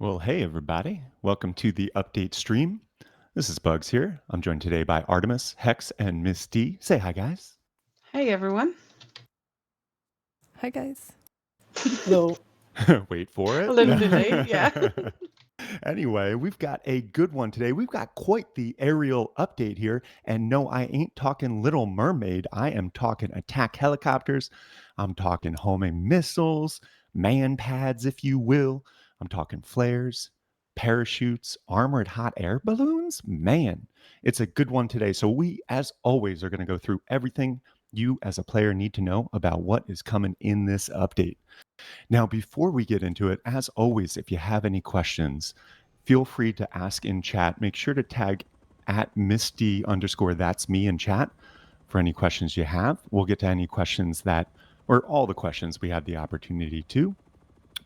Well, hey, everybody. Welcome to the update stream. This is Bugs here. I'm joined today by Artemis, Hex, and Miss D. Say hi, guys. Hey everyone. Hi, guys. Hello. Wait for A it. little delayed, yeah. Anyway, we've got a good one today. We've got quite the aerial update here. And no, I ain't talking Little Mermaid. I am talking attack helicopters. I'm talking homing missiles, man pads, if you will. I'm talking flares, parachutes, armored hot air balloons. Man, it's a good one today. So, we, as always, are going to go through everything you as a player need to know about what is coming in this update. Now, before we get into it, as always, if you have any questions, feel free to ask in chat. Make sure to tag at Misty underscore that's me in chat for any questions you have. We'll get to any questions that, or all the questions we have the opportunity to.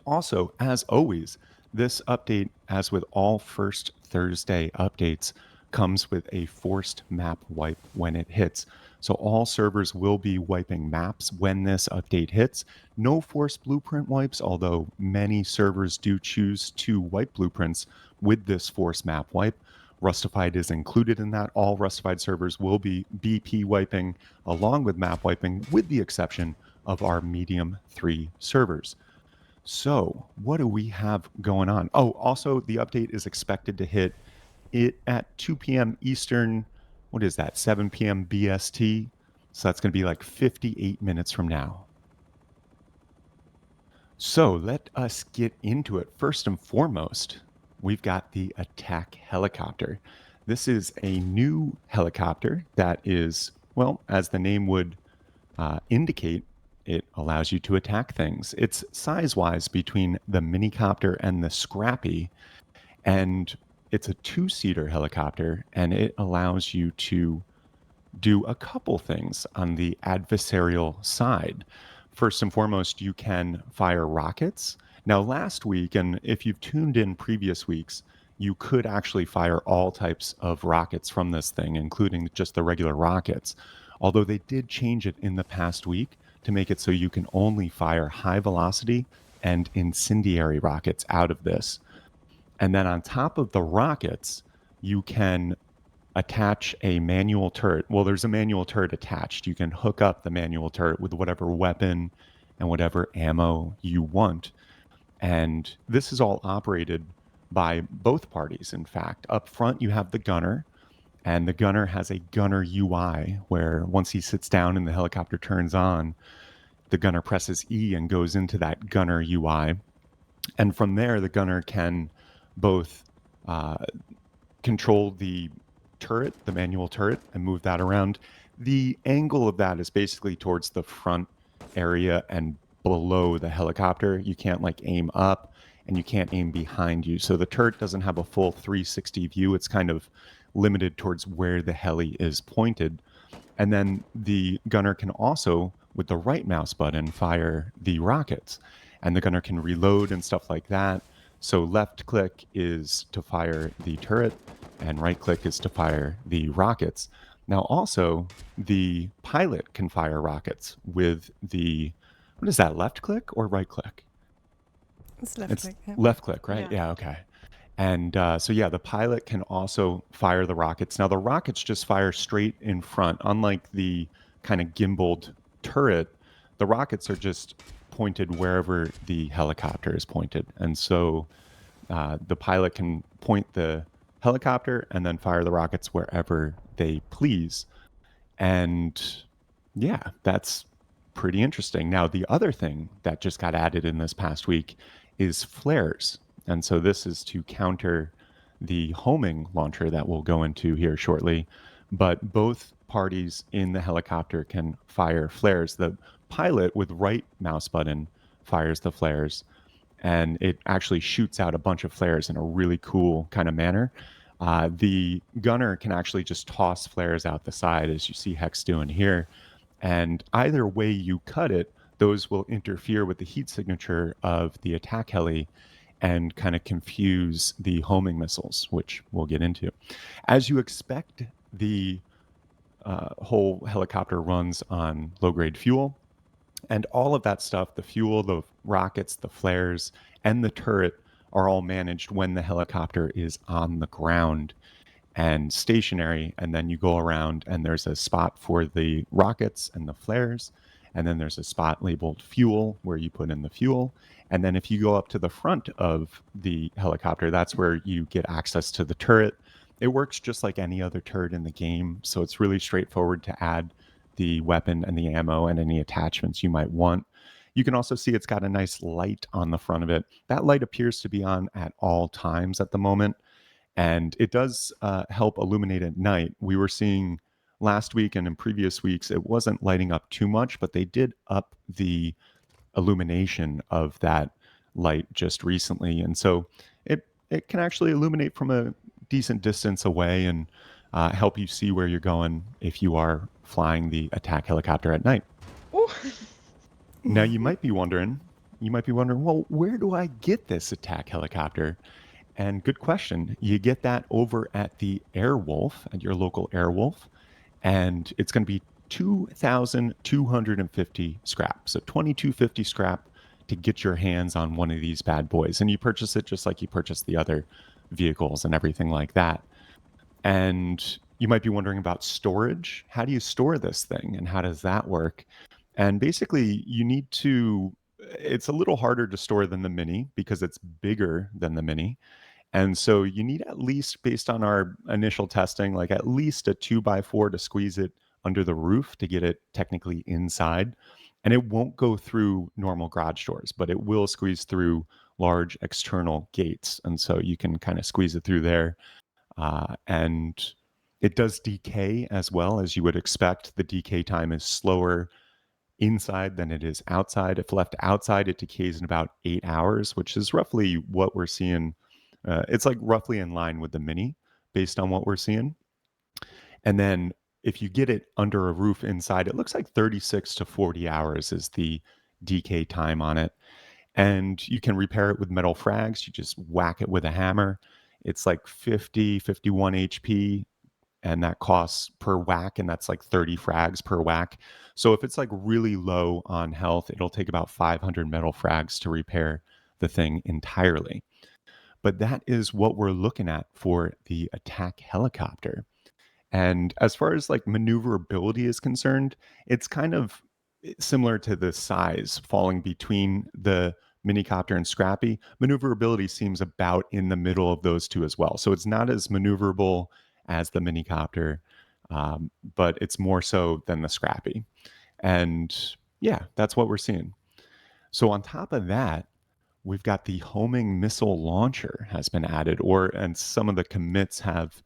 Also, as always, this update, as with all First Thursday updates, comes with a forced map wipe when it hits. So all servers will be wiping maps when this update hits. No forced blueprint wipes, although many servers do choose to wipe blueprints with this forced map wipe. Rustafied is included in that. All Rustafied servers will be BP wiping along with map wiping, with the exception of our medium 3 servers. So, what do we have going on? Oh, also, the update is expected to hit it at 2 p.m. Eastern. What is that? 7 p.m. BST. So that's going to be like 58 minutes from now. So let us get into it. First and foremost, we've got the attack helicopter. This is a new helicopter that is, well, as the name would indicate, it allows you to attack things. It's size-wise between the minicopter and the Scrappy, and it's a two-seater helicopter, and it allows you to do a couple things on the adversarial side. First and foremost, you can fire rockets. Now, last week, and if you've tuned in previous weeks, you could actually fire all types of rockets from this thing, including just the regular rockets. Although they did change it in the past week to make it so you can only fire high velocity and incendiary rockets out of this. And then on top of the rockets, you can attach a manual turret. Well, there's a manual turret attached. You can hook up the manual turret with whatever weapon and whatever ammo you want. And this is all operated by both parties, in fact. Up front, you have the gunner, and the gunner has a gunner UI where once he sits down and the helicopter turns on, the gunner presses E and goes into that gunner UI. And from there, the gunner can both control the turret, the manual turret, and move that around. The angle of that is basically towards the front area and below the helicopter. You can't like aim up and you can't aim behind you. So the turret doesn't have a full 360 view. It's kind of limited towards where the heli is pointed. And then the gunner can also, with the right mouse button, fire the rockets. And the gunner can reload and stuff like that. So left click is to fire the turret, and right click is to fire the rockets. Now, also, the pilot can fire rockets with the, what is that, left click or right click? It's left It's click. Yeah. left click, right? Yeah. Yeah, okay. And so, yeah, the pilot can also fire the rockets. Now, the rockets just fire straight in front. Unlike the kind of gimbaled turret, the rockets are just pointed wherever the helicopter is pointed. And so the pilot can point the helicopter and then fire the rockets wherever they please. And yeah, that's pretty interesting. Now, the other thing that just got added in this past week is flares. And so this is to counter the homing launcher that we'll go into here shortly. But both parties in the helicopter can fire flares. The pilot with right mouse button fires the flares, and it actually shoots out a bunch of flares in a really cool kind of manner. The gunner can actually just toss flares out the side, as you see Hex doing here. And either way you cut it, those will interfere with the heat signature of the attack heli and kind of confuse the homing missiles, which we'll get into. As you expect, the whole helicopter runs on low-grade fuel. And all of that stuff, the fuel, the rockets, the flares, and the turret, are all managed when the helicopter is on the ground and stationary. And then you go around and there's a spot for the rockets and the flares. And then there's a spot labeled fuel where you put in the fuel. And then if you go up to the front of the helicopter, that's where you get access to the turret. It works just like any other turret in the game. So it's really straightforward to add the weapon and the ammo and any attachments you might want. You can also see it's got a nice light on the front of it. That light appears to be on at all times at the moment, and it does help illuminate at night. We were seeing last week and in previous weeks, it wasn't lighting up too much, but they did up the illumination of that light just recently. And so it can actually illuminate from a decent distance away and help you see where you're going if you are flying the attack helicopter at night. Ooh. Now you might be wondering, well, where do I get this attack helicopter? And good question. You get that over at the Airwolf, at your local Airwolf, and it's going to be 2,250 scrap. So 2,250 scrap to get your hands on one of these bad boys. And you purchase it just like you purchase the other vehicles and everything like that. And you might be wondering about storage. How do you store this thing and how does that work? And basically, it's a little harder to store than the Mini because it's bigger than the Mini. And so you need at least, based on our initial testing, like at least a 2x4 to squeeze it under the roof to get it technically inside. And it won't go through normal garage doors, but it will squeeze through large external gates. And so you can kind of squeeze it through there. And it does decay as well, as you would expect. The decay time is slower inside than it is outside. If left outside, it decays in about 8 hours, which is roughly what we're seeing. It's like roughly in line with the Mini based on what we're seeing. And then if you get it under a roof inside, it looks like 36 to 40 hours is the decay time on it. And you can repair it with metal frags. You just whack it with a hammer. It's like 50, 51 HP, and that costs per whack, and that's like 30 frags per whack. So if it's like really low on health, it'll take about 500 metal frags to repair the thing entirely. But that is what we're looking at for the attack helicopter. And as far as like maneuverability is concerned, it's kind of similar to the size falling between the minicopter and Scrappy. Maneuverability seems about in the middle of those two as well. So it's not as maneuverable as the minicopter, but it's more so than the Scrappy. And yeah, that's what we're seeing. So on top of that, we've got the homing missile launcher has been added, and some of the commits have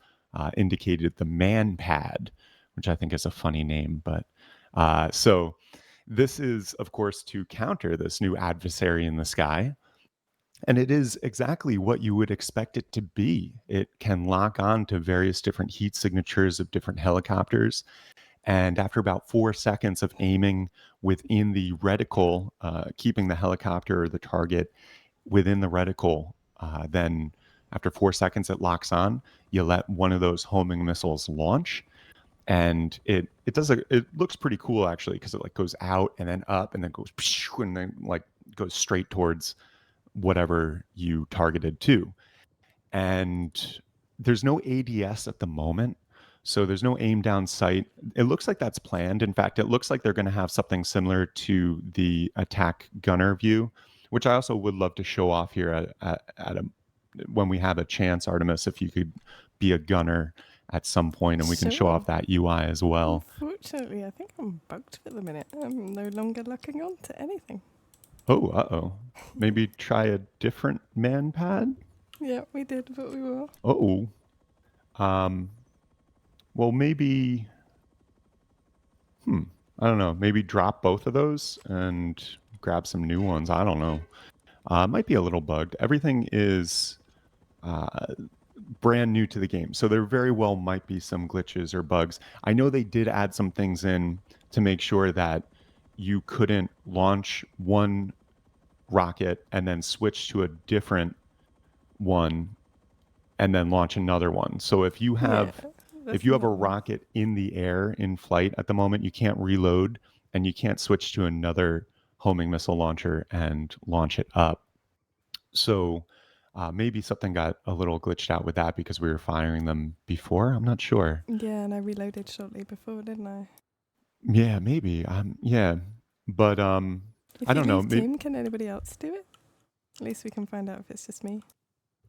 indicated the ManPad, which I think is a funny name. But so this is, of course, to counter this new adversary in the sky. And it is exactly what you would expect it to be. It can lock on to various different heat signatures of different helicopters. And after about 4 seconds of aiming within the reticle, keeping the helicopter or the target within the reticle, then after 4 seconds it locks on. You let one of those homing missiles launch, and it looks pretty cool actually, because it like goes out and then up and then goes and then like goes straight towards whatever you targeted to. And there's no ADS at the moment, so there's no aim down sight. It looks like that's planned. In fact, it looks like they're going to have something similar to the attack gunner view, which I also would love to show off here when we have a chance, Artemis, if you could be a gunner at some point and we can show Sure. off that UI as well. Unfortunately, I think I'm bugged for the minute. I'm no longer locking on to anything. Oh, uh-oh. Maybe try a different ManPad? Yeah, we did, but we will. Oh. Well, maybe... I don't know. Maybe drop both of those and grab some new ones. I don't know. Might be a little bugged. Everything is brand new to the game, so there very well might be some glitches or bugs. I know they did add some things in to make sure that you couldn't launch one rocket and then switch to a different one and then launch another one. So if you have a rocket in the air in flight at the moment, you can't reload and you can't switch to another homing missile launcher and launch it up. So Maybe something got a little glitched out with that because we were firing them before. I'm not sure. Yeah, and I reloaded shortly before, didn't I? Yeah, maybe. Yeah, but If I you don't know. leave team, can anybody else do it? At least we can find out if it's just me.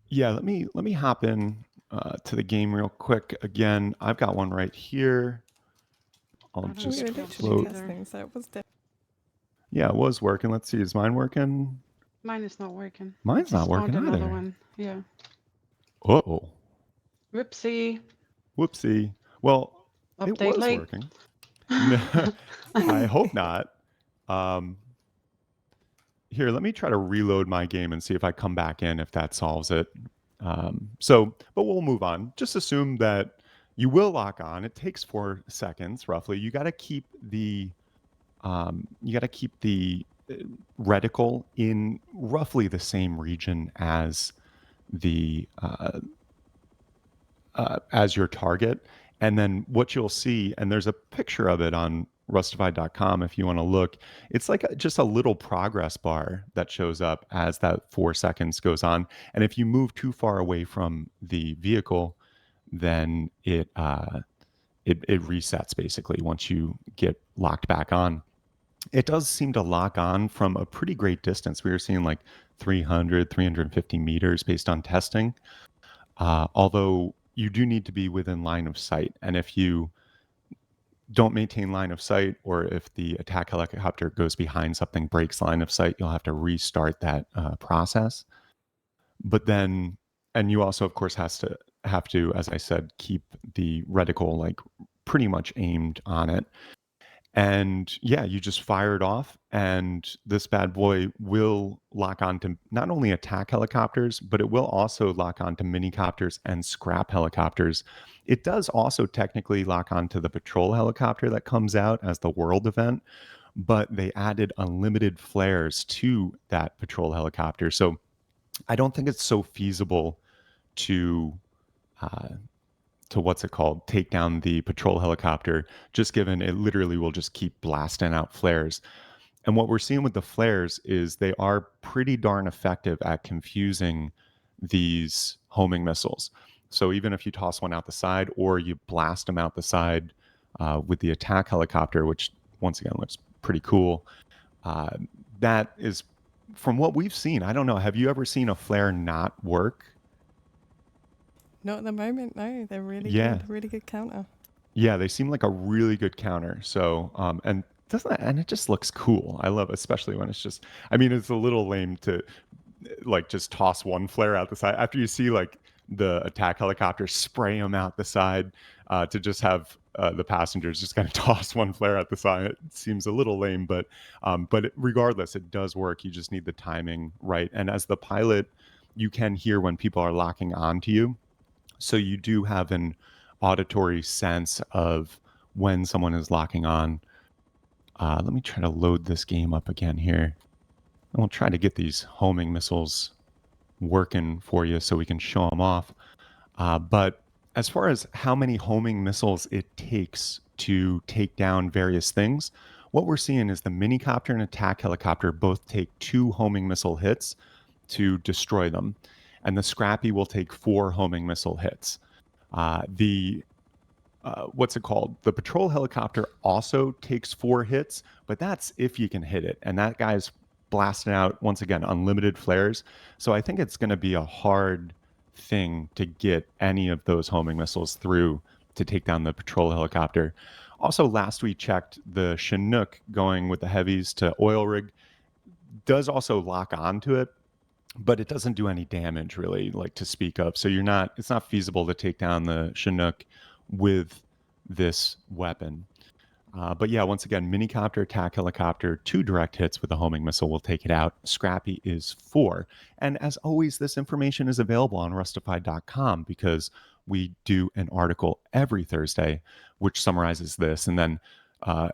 Yeah, let me hop in to the game real quick. Again, I've got one right here. I'll I don't We just were be able to literally do float. either. testing, so it was Yeah, it was working. Let's see, is mine working? Mine is not working. I Mine's not just found working another either. one. Yeah. Oh, Whoopsie. whoopsie. Well, it Update was late. working. No, I hope not. Um, Here, let me try to reload my game and see if I come back in if that solves it. But we'll move on. Just assume that you will lock on. It takes 4 seconds roughly. You got to keep the reticle in roughly the same region the as your target. And then what you'll see, and there's a picture of it on rustified.com if you want to look, it's like just a little progress bar that shows up as that 4 seconds goes on. And if you move too far away from the vehicle, then it resets basically once you get locked back on. It does seem to lock on from a pretty great distance. We were seeing like 300, 350 meters based on testing. Although you do need to be within line of sight. And if you don't maintain line of sight, or if the attack helicopter goes behind something, breaks line of sight, you'll have to restart that process. But then, and you also, of course, have to, as I said, keep the reticle like pretty much aimed on it. And yeah, you just fire it off, and this bad boy will lock onto not only attack helicopters, but it will also lock onto minicopters and scrap helicopters. It does also technically lock onto the patrol helicopter that comes out as the world event, but they added unlimited flares to that patrol helicopter. So I don't think it's so feasible to uh, what's it called, take down the patrol helicopter, just given it literally will just keep blasting out flares. And what we're seeing with the flares is they are pretty darn effective at confusing these homing missiles. So even if you toss one out the side or you blast them out the side with the attack helicopter, which once again looks pretty cool, uh, that is from what we've seen. I don't know. Have you ever seen a flare not work? not at the moment. No, they're Yeah. really good counter. Yeah, they seem like a really good counter. So, and it just looks cool. I love, especially when it's just. I mean, it's a little lame to like just toss one flare out the side after you see like the attack helicopter spray them out the side to just have the passengers just kind of toss one flare out the side. It seems a little lame, but regardless, it does work. You just need the timing right. And as the pilot, you can hear when people are locking onto you, so you do have an auditory sense of when someone is locking on. Let me try to load this game up again here. And we'll try to get these homing missiles working for you so we can show them off. But as far as how many homing missiles it takes to take down various things, what we're seeing is the minicopter and attack helicopter both take 2 homing missile hits to destroy them. And the Scrappy will take 4 homing missile hits. The what's it called? The patrol helicopter also takes 4 hits, but that's if you can hit it. And that guy's blasting out, once again, unlimited flares. So I think it's going to be a hard thing to get any of those homing missiles through to take down the patrol helicopter. Also, last we checked, the Chinook going with the heavies to oil rig does also lock onto it, but it doesn't do any damage really, like to speak of. So it's not feasible to take down the Chinook with this weapon. But yeah, once again, minicopter, attack helicopter, 2 direct hits with a homing missile will take it out. Scrappy is 4. And as always, this information is available on rustified.com because we do an article every Thursday which summarizes this. And then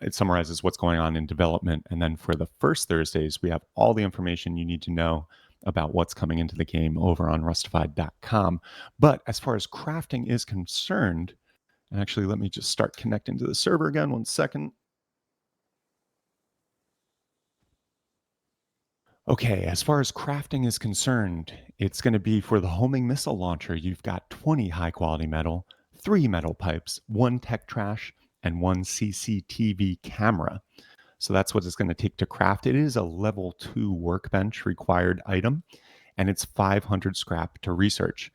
it summarizes what's going on in development. And then for the first Thursdays, we have all the information you need to know about what's coming into the game over on rustified.com. But as far as crafting is concerned, and actually, let me just start connecting to the server again. 1 second. Okay, as far as crafting is concerned, it's going to be for the homing missile launcher. You've got 20 high quality metal, 3 metal pipes, 1 tech trash, and 1 CCTV camera. So that's what it's going to take to craft. It is a level 2 workbench required item, and it's 500 scrap to research.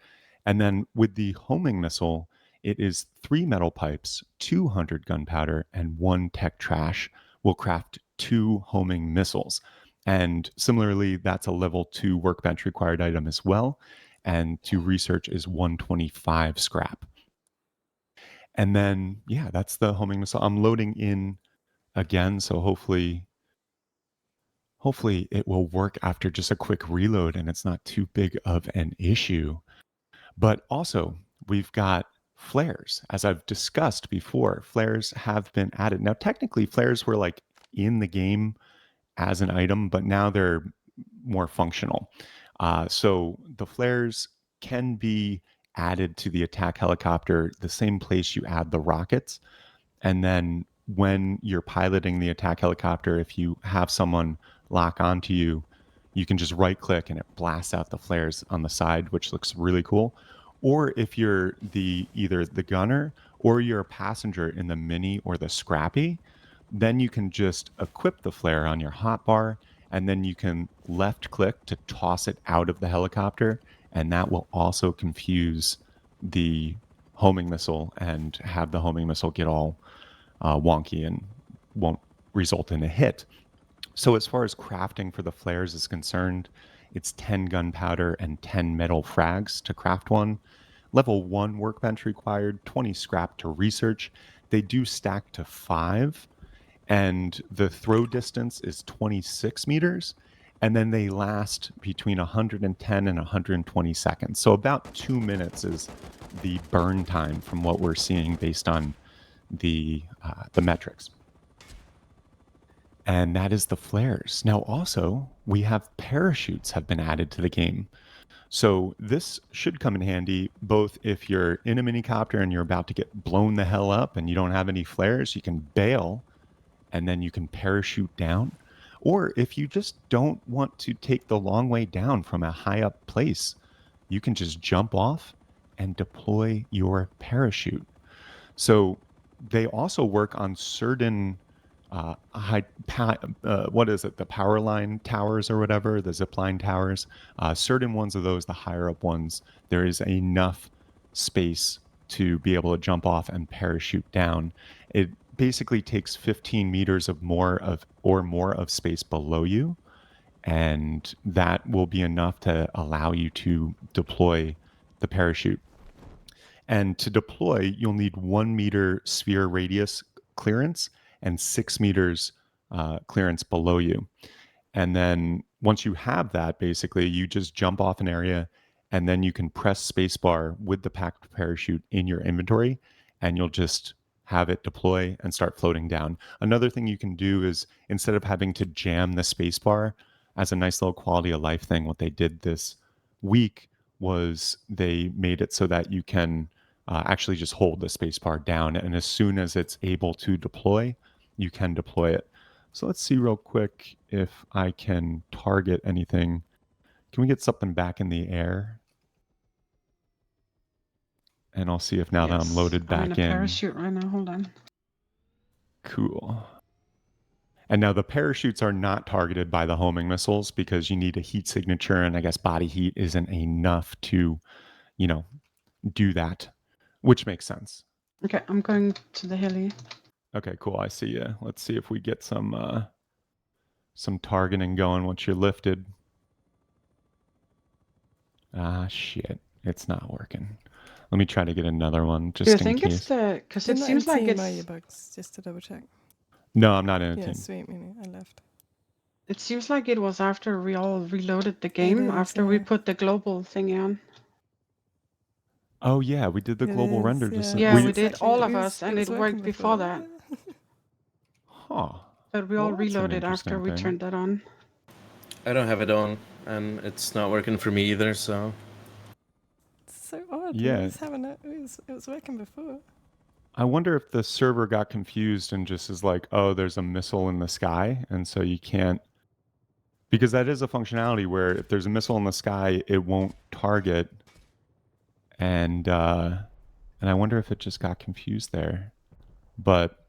And then with the homing missile, it is 3 metal pipes, 200 gunpowder, and 1 tech trash will craft 2 homing missiles. And similarly, that's a level 2 workbench required item as well. And to research is 125 scrap. And then, yeah, that's the homing missile. I'm loading in again, so hopefully it will work after just a quick reload and it's not too big of an issue. But also, we've got flares. As I've discussed before, flares have been added. Now, technically, flares were like in the game as an item, but now they're more functional. So the flares can be added to the attack helicopter the same place you add the rockets. And then when you're piloting the attack helicopter, if you have someone lock onto you, you can just right click and it blasts out the flares on the side, which looks really cool. Or if you're either the gunner or you're a passenger in the Mini or the Scrappy, then you can just equip the flare on your hotbar and then you can left click to toss it out of the helicopter. And that will also confuse the homing missile and have the homing missile get all wonky and won't result in a hit. So as far as crafting for the flares is concerned, it's 10 gunpowder and 10 metal frags to craft one. Level 1 workbench required, 20 scrap to research. They do stack to 5, and the throw distance is 26 meters, and then they last between 110 and 120 seconds. So about 2 minutes is the burn time from what we're seeing based on the metrics. And that is the flares. Now, also, we have parachutes have been added to the game. So this should come in handy both if you're in a minicopter and you're about to get blown the hell up and you don't have any flares, you can bail and then you can parachute down. Or if you just don't want to take the long way down from a high up place, you can just jump off and deploy your parachute. So they also work on certain what is it, the power line towers or whatever, the zip line towers. Certain ones of those, the higher up ones, there is enough space to be able to jump off and parachute down. It basically takes 15 meters of more of space below you, and that will be enough to allow you to deploy the parachute. And to deploy, you'll need 1 meter sphere radius clearance and 6 meters clearance below you. And then once you have that, basically, you just jump off an area and then you can press spacebar with the packed parachute in your inventory and you'll just have it deploy and start floating down. Another thing you can do is instead of having to jam the spacebar as a nice little quality of life thing, what they did this week was they made it so that you can actually just hold the spacebar down. And as soon as it's able to deploy, you can deploy it. So let's see real quick if I can target anything. Can we get something back in the air? And I'll see if now that I'm loaded I'm in back a in. parachute right now. Hold on. Cool. And now the parachutes are not targeted by the homing missiles because you need a heat signature, and I guess body heat isn't enough to, do that, which makes sense. Okay, I'm going to the heli. Okay, cool. I see you. Let's see if we get some targeting going once you're lifted. Ah, shit. It's not working. Let me try to get another one just in case. Do you think it's the... Because it seems like it's... Are you bugs, just to double check? No, I'm not in a team. Yeah, sweet, meaning I left. It seems like it was after we all reloaded the game, after we put the global thingy on. Oh, yeah, we did the global render. Yeah, we did, all of us, and it worked before that. Huh. But we all reloaded after we turned that on. I don't have it on, and it's not working for me either, so... It's so odd. Yeah. It was working before. I wonder if the server got confused and just is like, oh, there's a missile in the sky, and so you can't Because that is a functionality where if there's a missile in the sky, it won't target. And I wonder if it just got confused there. But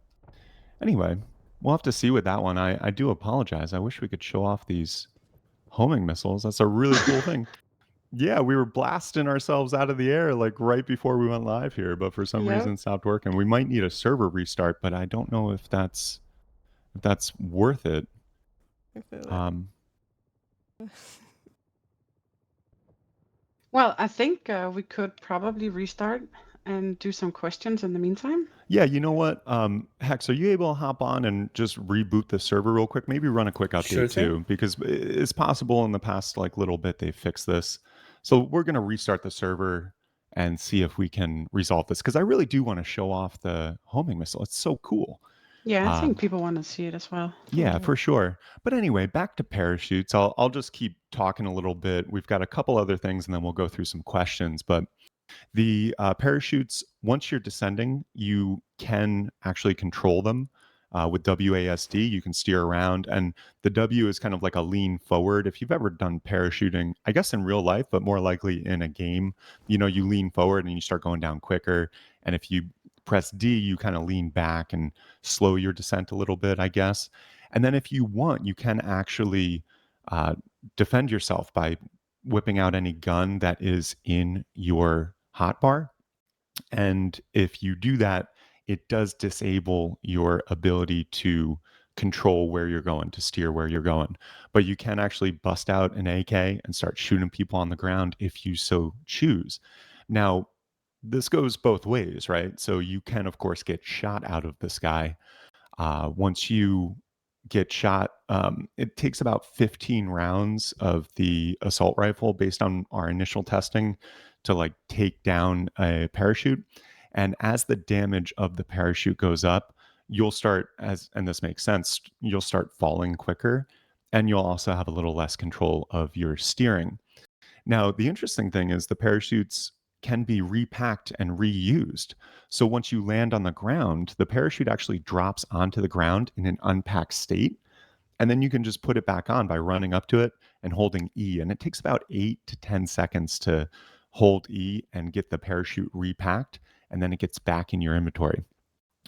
anyway, we'll have to see with that one. I do apologize. I wish we could show off these homing missiles. That's a really cool thing. Yeah, we were blasting ourselves out of the air like right before we went live here, but for some Yep. reason it stopped working. We might need a server restart, but I don't know if that's worth it. I feel like Well, I think we could probably restart and do some questions in the meantime. Yeah, you know what? Hex, are you able to hop on and just reboot the server real quick? Maybe run a quick update Sure thing. too, because it's possible in the past like little bit they fixed this. So we're gonna restart the server and see if we can resolve this because I really do want to show off the homing missile. It's so cool. Yeah, I think Um, people want to see it as well. Yeah, Mhm. for sure. But anyway, back to parachutes. I'll just keep talking a little bit. We've got a couple other things, and then we'll go through some questions. But the parachutes, once you're descending, you can actually control them with WASD. You can steer around, and the W is kind of like a lean forward. If you've ever done parachuting, I guess in real life, but more likely in a game, you lean forward and you start going down quicker. And if you press D, you kind of lean back and slow your descent a little bit, I guess. And then if you want, you can actually uh, defend yourself by whipping out any gun that is in your hotbar. And if you do that, it does disable your ability to control where you're going, to steer where you're going. But you can actually bust out an AK and start shooting people on the ground if you so choose. Now, this goes both ways, right? So you can, of course, get shot out of the sky once you get shot, it takes about 15 rounds of the assault rifle based on our initial testing to like take down a parachute. And as the damage of the parachute goes up, you'll start and this makes sense, you'll start falling quicker and you'll also have a little less control of your steering. Now, the interesting thing is the parachutes can be repacked and reused. So once you land on the ground, the parachute actually drops onto the ground in an unpacked state. And then you can just put it back on by running up to it and holding E. And it takes about 8 to 10 seconds to hold E and get the parachute repacked. And then it gets back in your inventory.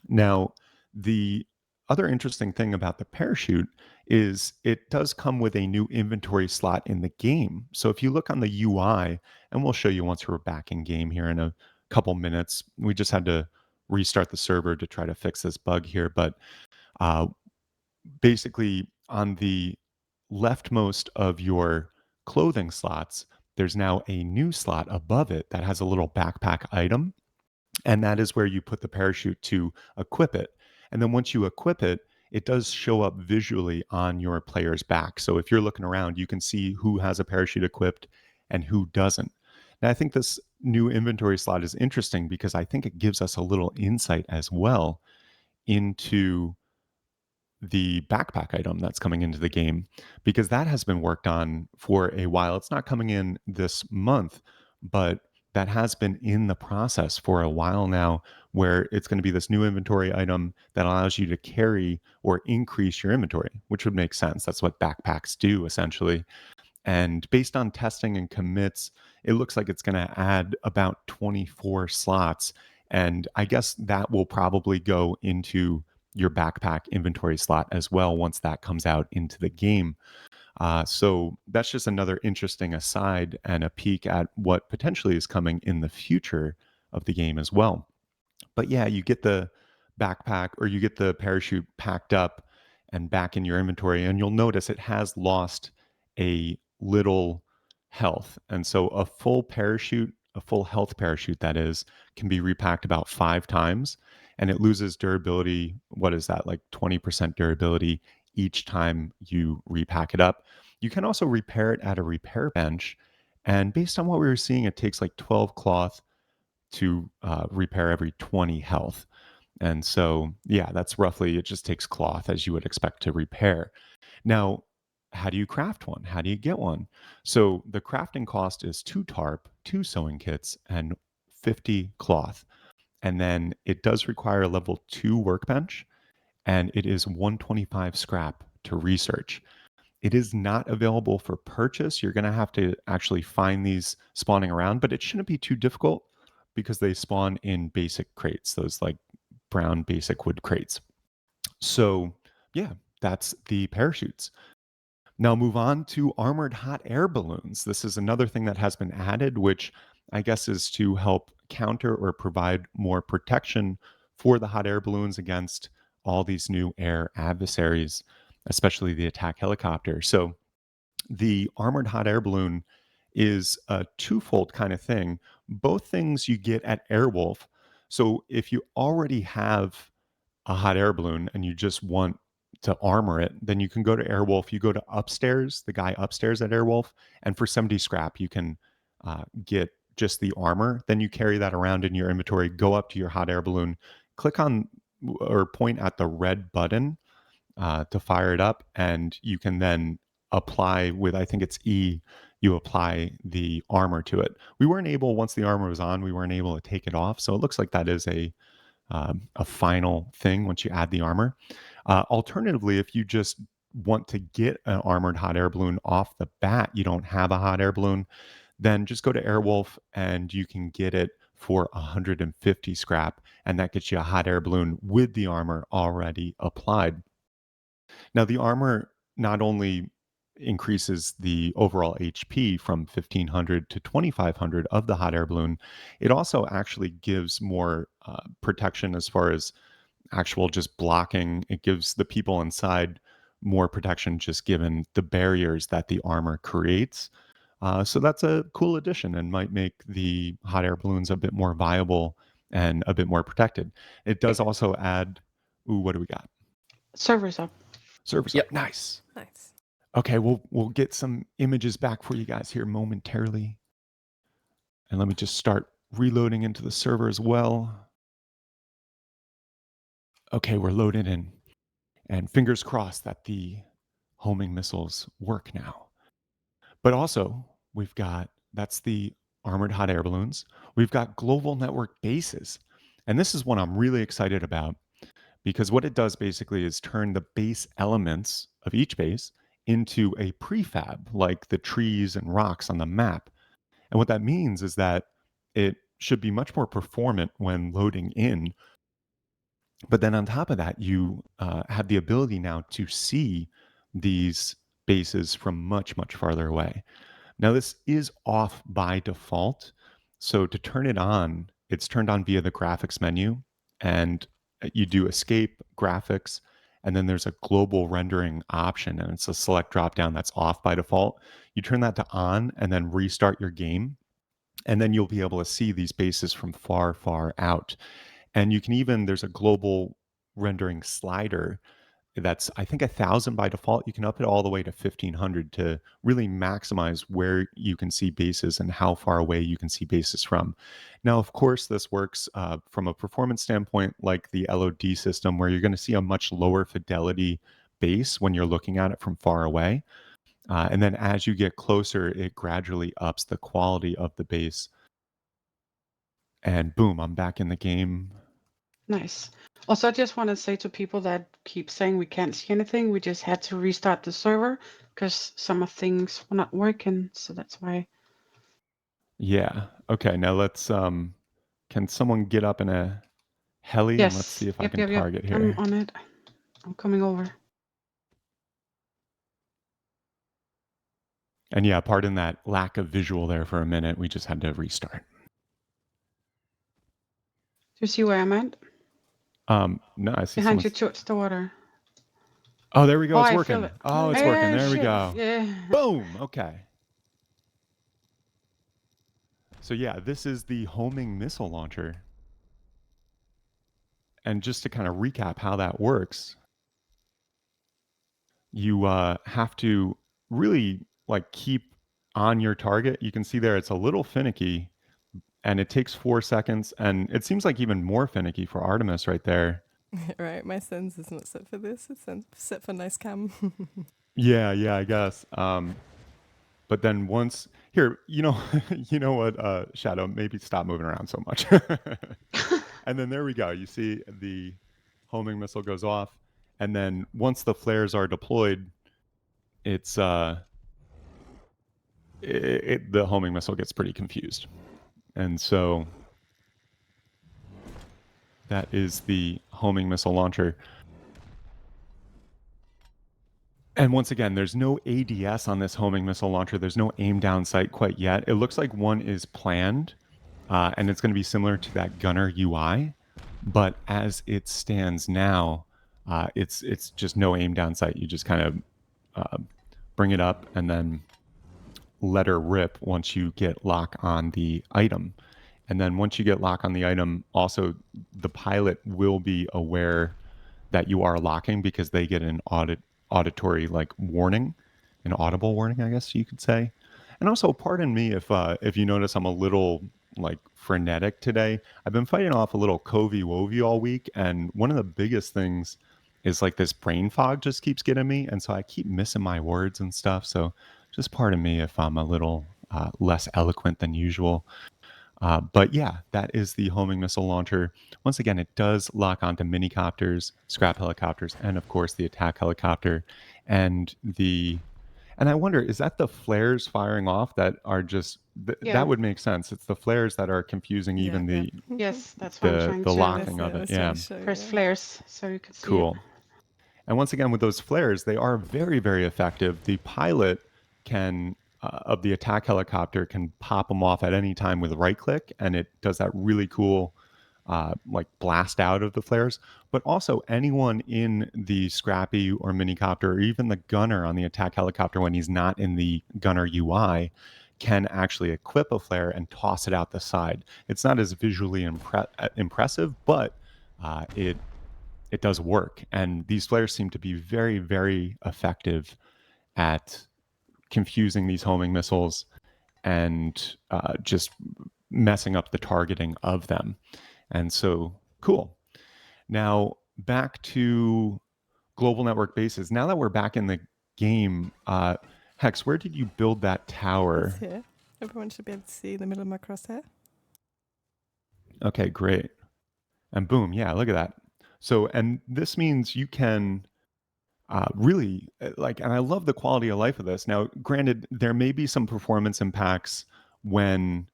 Now, the other interesting thing about the parachute is it does come with a new inventory slot in the game. So if you look on the UI, and we'll show you once we're back in game here in a couple minutes, we just had to restart the server to try to fix this bug here. But uh, basically, on the leftmost of your clothing slots, there's now a new slot above it that has a little backpack item, and that is where you put the parachute to equip it. And then once you equip it, it does show up visually on your player's back. So if you're looking around, you can see who has a parachute equipped and who doesn't. Now, I think this new inventory slot is interesting because I think it gives us a little insight as well into the backpack item that's coming into the game because that has been worked on for a while. It's not coming in this month, but that has been in the process for a while now, where it's going to be this new inventory item that allows you to carry or increase your inventory, which would make sense. That's what backpacks do essentially. And based on testing and commits, it looks like it's going to add about 24 slots. And I guess that will probably go into your backpack inventory slot as well once that comes out into the game. So that's just another interesting aside and a peek at what potentially is coming in the future of the game as well. But yeah, you get the backpack or you get the parachute packed up and back in your inventory, and you'll notice it has lost a little health. And so a full parachute, a full health parachute that is, can be repacked about 5 times and it loses durability. What is that? Like 20% durability each time you repack it up. You can also repair it at a repair bench. And based on what we were seeing, it takes like 12 cloth to repair every 20 health. And so, yeah, that's roughly, it just takes cloth as you would expect to repair. Now, how do you craft one? How do you get one? So the crafting cost is 2 tarp, 2 sewing kits, and 50 cloth. And then it does require a level 2 workbench, and it is 125 scrap to research. It is not available for purchase. You're going to have to actually find these spawning around, but it shouldn't be too difficult because they spawn in basic crates, those like brown basic wood crates. So, yeah, that's the parachutes. Now, move on to armored hot air balloons. This is another thing that has been added, which I guess is to help counter or provide more protection for the hot air balloons against all these new air adversaries, especially the attack helicopter. So, the armored hot air balloon is a twofold kind of thing. Both things you get at Airwolf. So, if you already have a hot air balloon and you just want to armor it, then you can go to Airwolf. You go to upstairs, the guy upstairs at Airwolf, and for 70 scrap, you can get just the armor. Then you carry that around in your inventory, go up to your hot air balloon, click on or point at the red button to fire it up, and you can then apply with, I think it's E, you apply the armor to it. We weren't able, once the armor was on, we weren't able to take it off. So it looks like that is a final thing once you add the armor. Alternatively, if you just want to get an armored hot air balloon off the bat, you don't have a hot air balloon, then just go to Airwolf and you can get it for 150 scrap, and that gets you a hot air balloon with the armor already applied. Now, the armor not only increases the overall HP from 1500 to 2500 of the hot air balloon, it also actually gives more protection as far as actual just blocking. It gives the people inside more protection just given the barriers that the armor creates. So that's a cool addition and might make the hot air balloons a bit more viable and a bit more protected. It does also add, ooh, what do we got? Servers up. Servers Yep. up. Nice. Nice. Okay, we'll get some images back for you guys here momentarily. And let me just start reloading into the server as well. Okay, we're loaded in. And fingers crossed that the homing missiles work now. But also, we've got, that's the armored hot air balloons. We've got global network bases. And this is one I'm really excited about because what it does basically is turn the base elements of each base into a prefab, like the trees and rocks on the map. And what that means is that it should be much more performant when loading in. But then on top of that, you have the ability now to see these bases from much, much farther away. Now, this is off by default. So to turn it on, it's turned on via the graphics menu, and you do escape graphics, and then there's a global rendering option, and it's a select dropdown that's off by default. You turn that to on and then restart your game, and then you'll be able to see these bases from far, far out. And you can even, there's a global rendering slider that's, I think, 1,000 by default. You can up it all the way to 1,500 to really maximize where you can see bases and how far away you can see bases from. Now, of course, this works from a performance standpoint like the LOD system, where you're going to see a much lower fidelity base when you're looking at it from far away. And then as you get closer, it gradually ups the quality of the base. And boom, I'm back in the game. Nice. Also, I just want to say to people that keep saying we can't see anything, we just had to restart the server because some of things were not working. So that's why. Yeah. Okay. Now let's can someone get up in a heli and let's see Yes. if I can target here. I'm on it. I'm coming over. And yeah, pardon that lack of visual there for a minute. We just had to restart. Do you see where I'm at? No, I see Behind you someone. towards the water. Oh, there we go. Oh, It's I working. feel it. Oh, it's Yeah, working. There we shit. go. Yeah. Boom. Okay. So yeah, this is the homing missile launcher. And just to kind of recap how that works, you have to really like keep on your target. You can see there it's a little finicky and it takes 4 seconds, and it seems like even more finicky for Artemis right there. Right, my sense is not set for this. It's set for nice cam. Yeah, I guess. But then once here, you know what, Shadow, maybe stop moving around so much. And then there we go. You see the homing missile goes off, and then once the flares are deployed, it's the homing missile gets pretty confused. And so that is the homing missile launcher. And once again, there's no ADS on this homing missile launcher. There's no aim down sight quite yet. It looks like one is planned, and it's going to be similar to that gunner UI. But as it stands now, it's just no aim down sight. You just kind of bring it up and then let her rip once you get lock on the item. And then once you get lock on the item, also the pilot will be aware that you are locking because they get an auditory like warning, an audible warning, I guess you could say. And also, pardon me if you notice I'm a little like frenetic today. I've been fighting off a little covey wovey all week, and one of the biggest things is like this brain fog just keeps getting me, and so I keep missing my words and stuff. So just pardon me if I'm a little less eloquent than usual. But yeah, that is the homing missile launcher. Once again, it does lock onto minicopters, scrap helicopters, and of course the attack helicopter. And I wonder, is that the flares firing off that are just Yeah. that would make sense? It's the flares that are confusing even Yeah. Yes, that's what I'm trying the to locking of it. That's Yeah, what I show, press yeah. flares so you can see cool. it. And once again, with those flares, they are very, very effective. The pilot can of the attack helicopter can pop them off at any time with right click, and it does that really cool like blast out of the flares. But also anyone in the Scrappy or minicopter, or even the gunner on the attack helicopter when he's not in the gunner UI, can actually equip a flare and toss it out the side. It's not as visually impressive, but it does work. And these flares seem to be very, very effective at confusing these homing missiles and just messing up the targeting of them. And so, cool. Now, back to global network bases. Now that we're back in the game, Hex, where did you build that tower? It's here. Everyone should be able to see the middle of my crosshair. Okay, great. And boom, yeah, look at that. So, and this means you can really like, and I love the quality of life of this. Now, granted, there may be some performance impacts when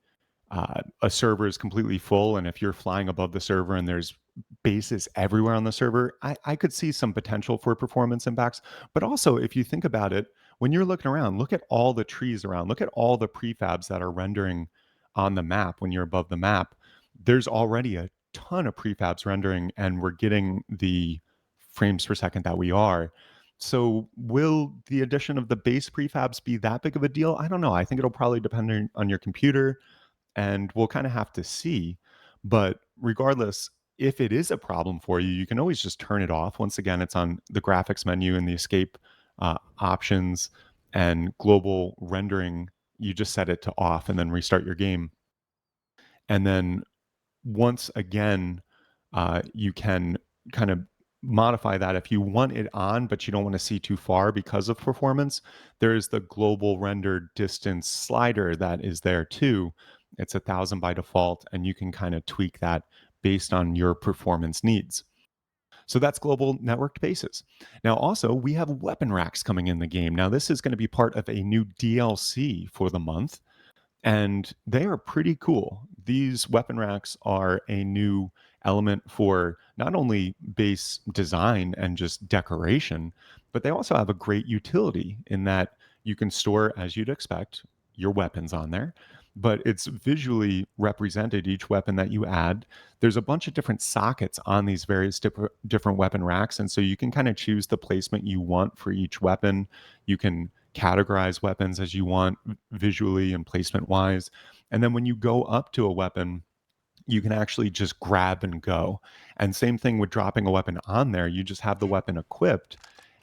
a server is completely full, and if you're flying above the server and there's bases everywhere on the server, I could see some potential for performance impacts. But also, if you think about it, when you're looking around, look at all the trees around, look at all the prefabs that are rendering on the map when you're above the map. There's already a ton of prefabs rendering, and we're getting the frames per second that we are. So will the addition of the base prefabs be that big of a deal? I don't know. I think it'll probably depend on your computer, and we'll kind of have to see. But regardless, if it is a problem for you, you can always just turn it off. Once again, it's on the graphics menu in the escape options and global rendering. You just set it to off and then restart your game. And then once again, you can kind of modify that if you want it on, but you don't want to see too far because of performance. There is the global render distance slider that is there too. It's 1,000 by default, and you can kind of tweak that based on your performance needs. So that's global networked bases. Now, also, we have weapon racks coming in the game. Now, this is going to be part of a new DLC for the month, and they are pretty cool. These weapon racks are a new element for not only base design and just decoration, but they also have a great utility in that you can store, as you'd expect, your weapons on there, but it's visually represented, each weapon that you add. There's a bunch of different sockets on these various different weapon racks, and so you can kind of choose the placement you want for each weapon. You can categorize weapons as you want visually and placement wise. And then when you go up to a weapon, you can actually just grab and go. And same thing with dropping a weapon on there. You just have the weapon equipped,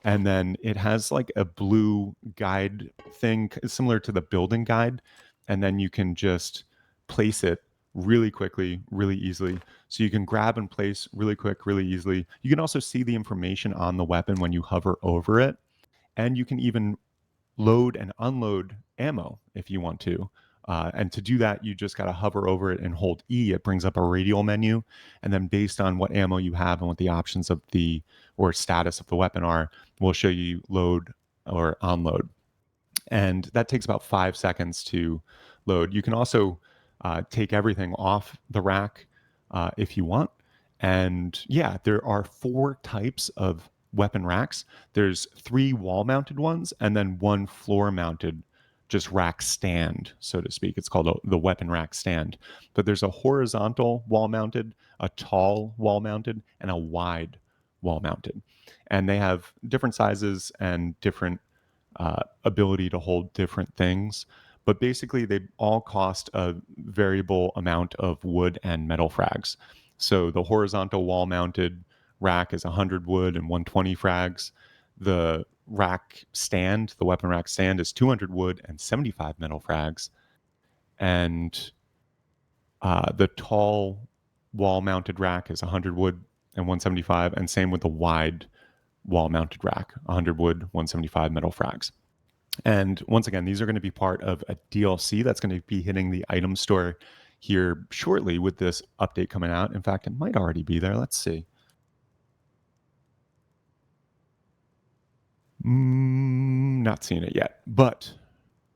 and then it has like a blue guide thing similar to the building guide. And then you can just place it really quickly, really easily. So you can grab and place really quick, really easily. You can also see the information on the weapon when you hover over it. And you can even load and unload ammo if you want to. And to do that, you just got to hover over it and hold E. It brings up a radial menu. And then based on what ammo you have and what the options of the or status of the weapon are, we'll show you load or on load. And that takes about 5 seconds to load. You can also take everything off the rack if you want. And yeah, there are 4 types of weapon racks. There's 3 wall-mounted ones and then 1 floor-mounted, just rack stand, so to speak. It's called the weapon rack stand. But there's a horizontal wall-mounted, a tall wall-mounted, and a wide wall-mounted. And they have different sizes and different ability to hold different things. But basically, they all cost a variable amount of wood and metal frags. So the horizontal wall mounted rack is 100 wood and 120 frags. The rack stand, the weapon rack stand, is 200 wood and 75 metal frags. And the tall wall mounted rack is 100 wood and 175. And same with the wide wall mounted rack, 100 wood, 175 metal frags. And once again, these are going to be part of a DLC that's going to be hitting the item store here shortly with this update coming out. In fact, it might already be there. Let's see. Not seeing it yet, but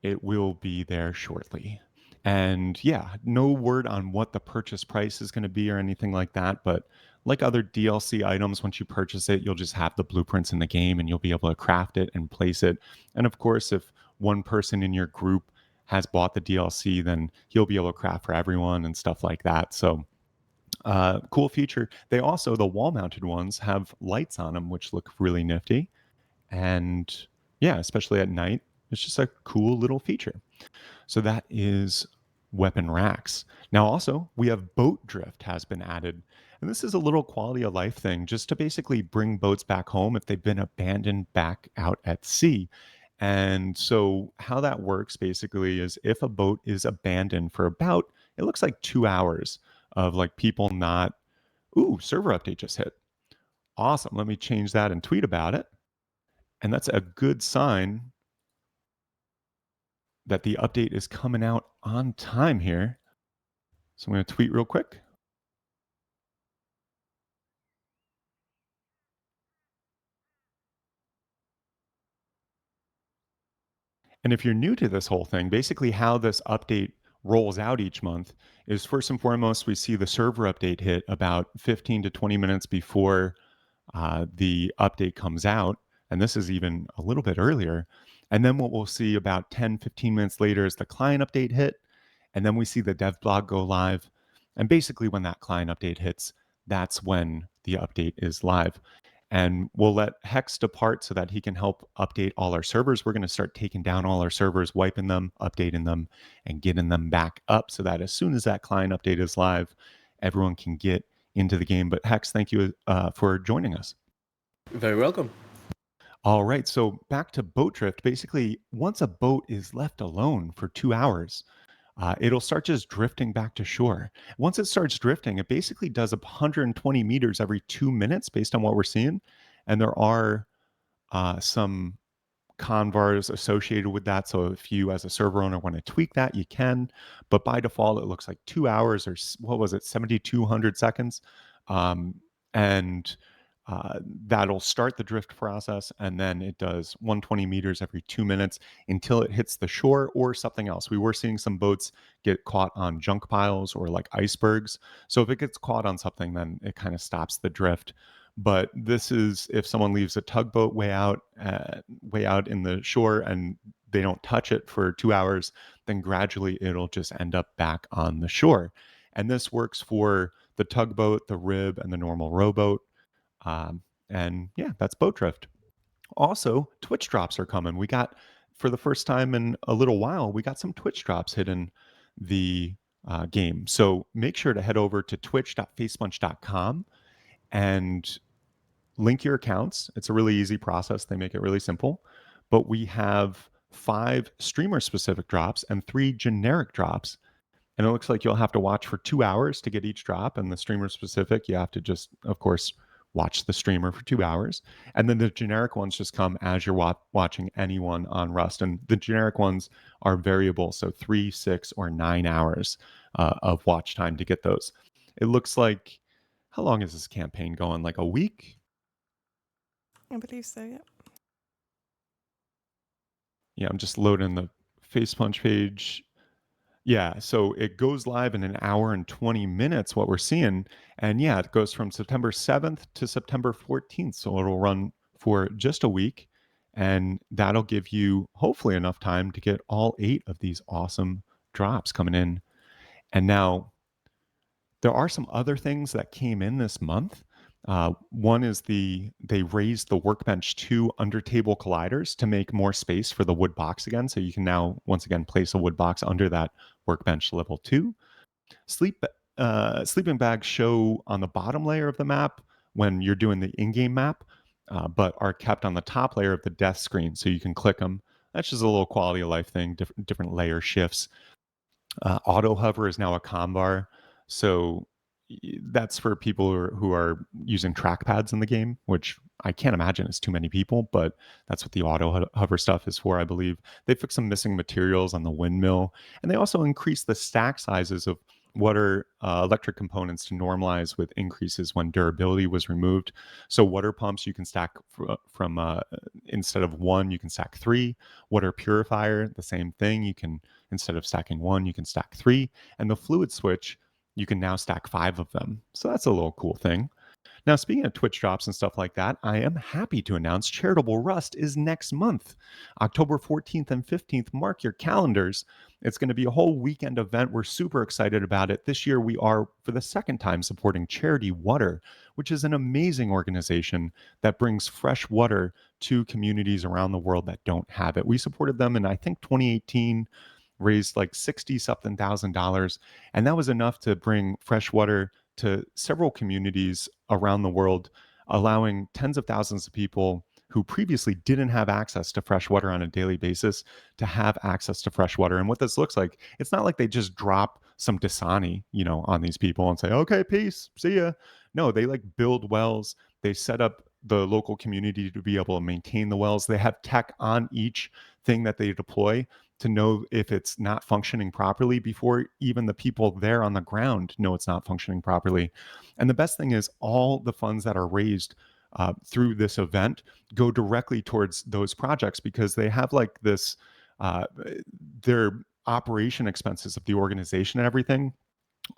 it will be there shortly. And yeah, no word on what the purchase price is going to be or anything like that. But like other DLC items, once you purchase it, you'll just have the blueprints in the game and you'll be able to craft it and place it. And of course, if one person in your group has bought the DLC, then he'll be able to craft for everyone and stuff like that. So cool feature. They also, the wall mounted ones, have lights on them, which look really nifty. And yeah, especially at night, it's just a cool little feature. So that is weapon racks. Now also, we have boat drift has been added. And this is a little quality of life thing just to basically bring boats back home if they've been abandoned back out at sea. And so how that works basically is if a boat is abandoned for about, it looks like 2 hours of like people not, server update just hit. Awesome. Let me change that and tweet about it. And that's a good sign that the update is coming out on time here. So I'm going to tweet real quick. And if you're new to this whole thing, basically how this update rolls out each month is first and foremost, we see the server update hit about 15 to 20 minutes before the update comes out. And this is even a little bit earlier. And then what we'll see about 10, 15 minutes later is the client update hit. And then we see the dev blog go live. And basically, when that client update hits, that's when the update is live. And we'll let Hex depart so that he can help update all our servers. We're going to start taking down all our servers, wiping them, updating them, and getting them back up so that as soon as that client update is live, everyone can get into the game. But Hex, thank you for joining us. Very welcome. All right, so back to boat drift. Basically, once a boat is left alone for 2 hours, it'll start just drifting back to shore. Once it starts drifting, it basically does 120 meters every 2 minutes based on what we're seeing. And there are some convars associated with that. So if you as a server owner want to tweak that, you can. But by default, it looks like 2 hours or what was it, 7,200 seconds. And that'll start the drift process. And then it does 120 meters every 2 minutes until it hits the shore or something else. We were seeing some boats get caught on junk piles or like icebergs. So if it gets caught on something, then it kind of stops the drift. But this is if someone leaves a tugboat way out in the shore and they don't touch it for 2 hours, then gradually it'll just end up back on the shore. And this works for the tugboat, the rib, and the normal rowboat. And yeah, that's boat drift. Also, Twitch drops are coming. We got, for the first time in a little while, we got some Twitch drops hidden the game. So make sure to head over to twitch.facepunch.com and link your accounts. It's a really easy process. They make it really simple. But we have 5 streamer specific drops and 3 generic drops. And it looks like you'll have to watch for 2 hours to get each drop. And the streamer specific, you have to just, of course, watch the streamer for 2 hours. And then the generic ones just come as you're watching anyone on Rust. And the generic ones are variable. So 3, 6, or 9 hours of watch time to get those. It looks like, how long is this campaign going? Like a week? I believe so, yeah. Yeah, I'm just loading the Face Punch page. Yeah, so it goes live in an hour and 20 minutes, what we're seeing. And yeah, it goes from September 7th to September 14th. So it'll run for just a week. And that'll give you hopefully enough time to get all 8 of these awesome drops coming in. And now there are some other things that came in this month. One is they raised the Workbench 2 under table colliders to make more space for the wood box again. So you can now once again place a wood box under that Workbench level 2. Sleeping bags show on the bottom layer of the map when you're doing the in-game map, but are kept on the top layer of the death screen, so you can click them. That's just a little quality of life thing, different layer shifts. Auto hover is now a com bar, so that's for people who are using trackpads in the game, which I can't imagine is too many people, but that's what the auto hover stuff is for, I believe. They fixed some missing materials on the windmill, and they also increased the stack sizes of what are electric components to normalize with increases when durability was removed. So water pumps you can stack from instead of 1, you can stack 3. Water purifier, the same thing. You can, instead of stacking 1, you can stack 3. And the fluid switch, you can now stack 5 of them. So that's a little cool thing. Now, speaking of Twitch drops and stuff like that, I am happy to announce Charitable Rust is next month. October 14th and 15th, mark your calendars. It's going to be a whole weekend event. We're super excited about it. This year, we are, for the second time, supporting Charity Water, which is an amazing organization that brings fresh water to communities around the world that don't have it. We supported them in, I think, 2018, raised like 60 something thousand dollars, and that was enough to bring fresh water to several communities around the world, allowing tens of thousands of people who previously didn't have access to fresh water on a daily basis to have access to fresh water. And what this looks like, it's not like they just drop some Dasani, on these people and say, okay, peace, see ya. No, they like build wells. They set up the local community to be able to maintain the wells. They have tech on each thing that they deploy to know if it's not functioning properly before even the people there on the ground know it's not functioning properly. And the best thing is all the funds that are raised through this event go directly towards those projects, because they have like this, their operation expenses of the organization and everything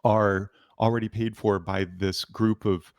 are already paid for by this group of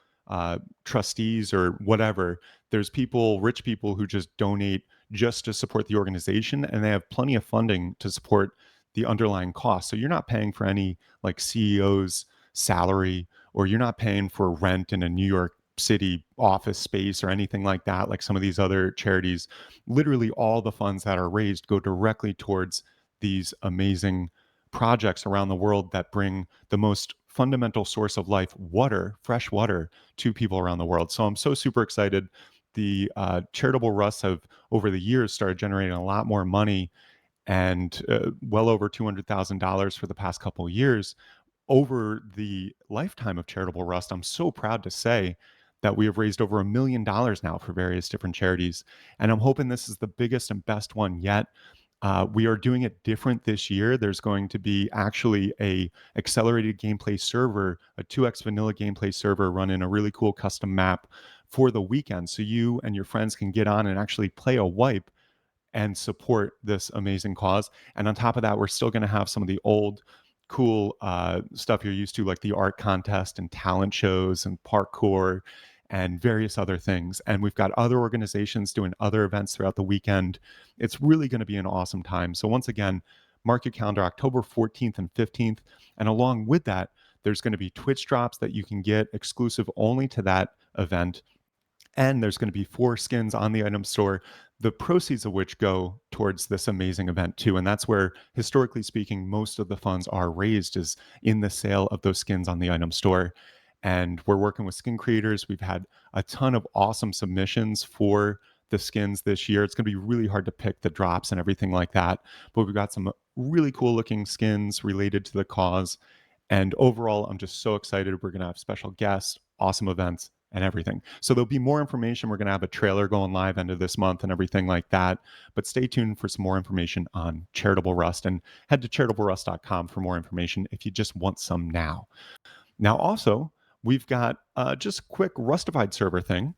trustees or whatever. There's people, rich people, who just donate just to support the organization, and they have plenty of funding to support the underlying costs. So you're not paying for any like CEO's salary, or you're not paying for rent in a New York City office space or anything like that, like some of these other charities. Literally all the funds that are raised go directly towards these amazing projects around the world that bring the most fundamental source of life, water, fresh water, to people around the world. So I'm so super excited. The Charitable Rust have, over the years, started generating a lot more money, and well over $200,000 for the past couple of years. Over the lifetime of Charitable Rust, I'm so proud to say that we have raised over $1 million now for various different charities. And I'm hoping this is the biggest and best one yet. We are doing it different this year. There's going to be actually a accelerated gameplay server, a 2x vanilla gameplay server running a really cool custom map for the weekend. So you and your friends can get on and actually play a wipe and support this amazing cause. And on top of that, we're still going to have some of the old cool stuff you're used to, like the art contest and talent shows and parkour and various other things. And we've got other organizations doing other events throughout the weekend. It's really going to be an awesome time. So once again, mark your calendar, October 14th and 15th. And along with that, there's going to be Twitch drops that you can get exclusive only to that event. And there's going to be 4 skins on the item store, the proceeds of which go towards this amazing event too. And that's where, historically speaking, most of the funds are raised, is in the sale of those skins on the item store. And we're working with skin creators. We've had a ton of awesome submissions for the skins this year. It's going to be really hard to pick the drops and everything like that, but we've got some really cool looking skins related to the cause. And overall, I'm just so excited. We're going to have special guests, awesome events, and everything. So there'll be more information. We're going to have a trailer going live end of this month and everything like that. But stay tuned for some more information on Charitable Rust, and head to charitablerust.com for more information if you just want some now. Now, also, we've got just a quick Rustafied server thing.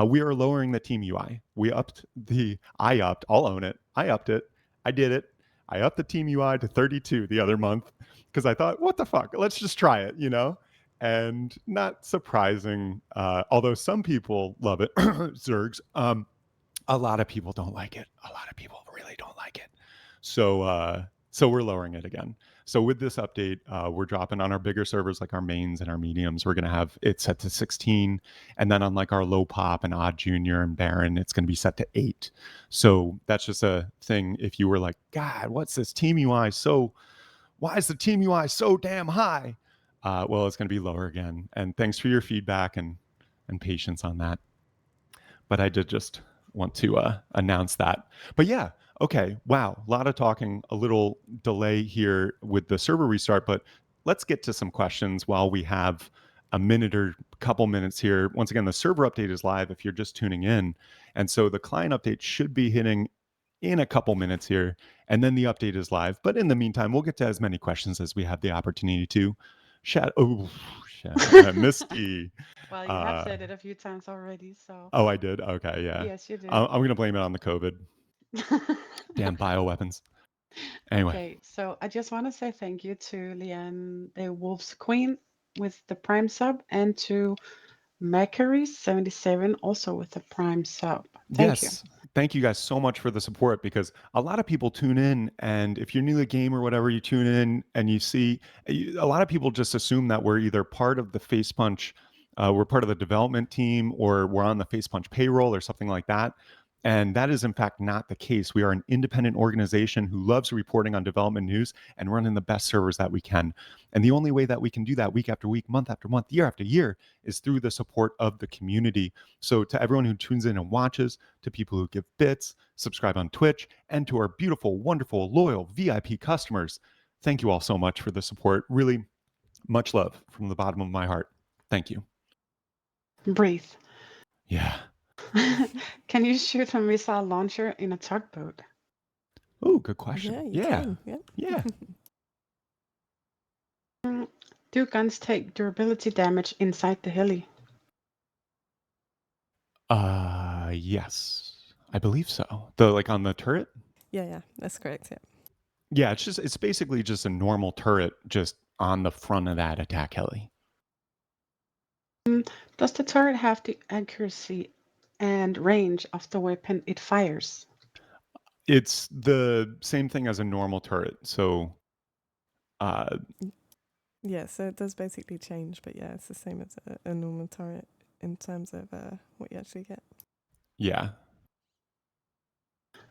We are lowering the team UI. I'll own it. I upped it. I did it. I upped the team UI to 32 the other month because I thought, what the fuck? Let's just try it, you know? And not surprising, although some people love it, Zergs, a lot of people don't like it. A lot of people really don't like it. So we're lowering it again. So with this update, we're dropping on our bigger servers like our mains and our mediums. We're going to have it set to 16. And then on like our low pop and odd junior and baron, it's going to be set to 8. So that's just a thing. If you were like, God, what's this team UI? Why is the team UI so damn high? Well, it's going to be lower again. And thanks for your feedback and patience on that. But I did just want to announce that. But yeah, okay, wow, a lot of talking, a little delay here with the server restart, but let's get to some questions while we have a minute or a couple minutes here. Once again, the server update is live if you're just tuning in. And so the client update should be hitting in a couple minutes here, and then the update is live. But in the meantime, we'll get to as many questions as we have the opportunity to. Misty. Well, you have said it a few times already, so. Oh, I did? Okay, yeah. Yes, you did. I'm going to blame it on the COVID. Damn bioweapons. Anyway. Okay, so I just want to say thank you to Leanne, the Wolf's Queen, with the Prime sub, and to Macari77 also with the Prime sub. Thank you. Thank you guys so much for the support, because a lot of people tune in, and if you're new to the game or whatever, you tune in and you see a lot of people just assume that we're either part of the Face Punch, we're part of the development team, or we're on the Face Punch payroll or something like that. And that is in fact not the case. We are an independent organization who loves reporting on development news and running the best servers that we can. And the only way that we can do that week after week, month after month, year after year is through the support of the community. So to everyone who tunes in and watches, to people who give bits, subscribe on Twitch, and to our beautiful, wonderful, loyal VIP customers, thank you all so much for the support. Really much love from the bottom of my heart. Thank you. Breathe. Yeah. Can you shoot a missile launcher in a tugboat? Oh, good question. Yeah, you can. Yeah. Do guns take durability damage inside the heli? Yes. I believe so. Like on the turret? Yeah, that's correct. Yeah. Yeah, it's basically just a normal turret just on the front of that attack heli. Does the turret have the accuracy and range of the weapon it fires? It's the same thing as a normal turret. So yeah, so it does basically change, but yeah, it's the same as a normal turret in terms of what you actually get. Yeah.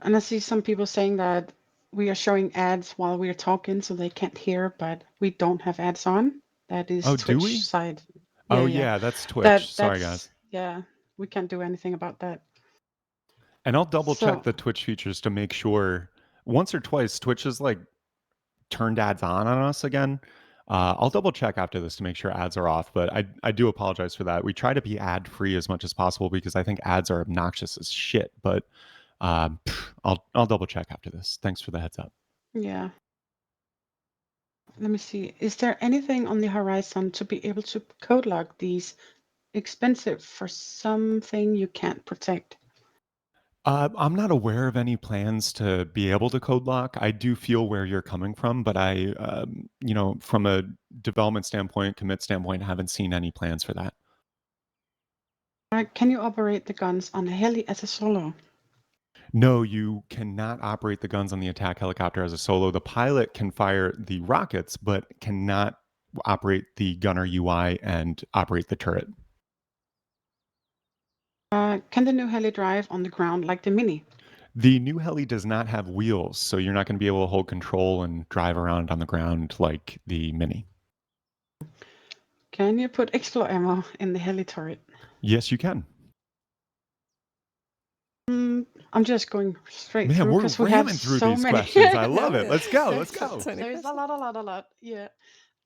And I see some people saying that we are showing ads while we are talking, so they can't hear, but we don't have ads on. That is Twitch do we? side. Yeah, that's Twitch. Sorry, guys. Yeah, we can't do anything about that. And I'll double check the Twitch features to make sure. Once or twice, Twitch has like turned ads on us again. I'll double check after this to make sure ads are off, but I do apologize for that. We try to be ad free as much as possible because I think ads are obnoxious as shit. But I'll double check after this. Thanks for the heads up. Yeah. Let me see. Is there anything on the horizon to be able to code log these expensive for something you can't protect? I'm not aware of any plans to be able to code lock. I do feel where you're coming from, but I, from a development standpoint, commit standpoint, haven't seen any plans for that. Can you operate the guns on a heli as a solo? No, you cannot operate the guns on the attack helicopter as a solo. The pilot can fire the rockets, but cannot operate the gunner UI and operate the turret. Can the new heli drive on the ground like the Mini? The new heli does not have wheels, so you're not going to be able to hold control and drive around on the ground like the Mini. Can you put explode ammo in the heli turret? Yes, you can. I'm just going straight Man, through we're because we have through so these many. questions. I love it. Let's go. Let's go. There's a lot. Yeah.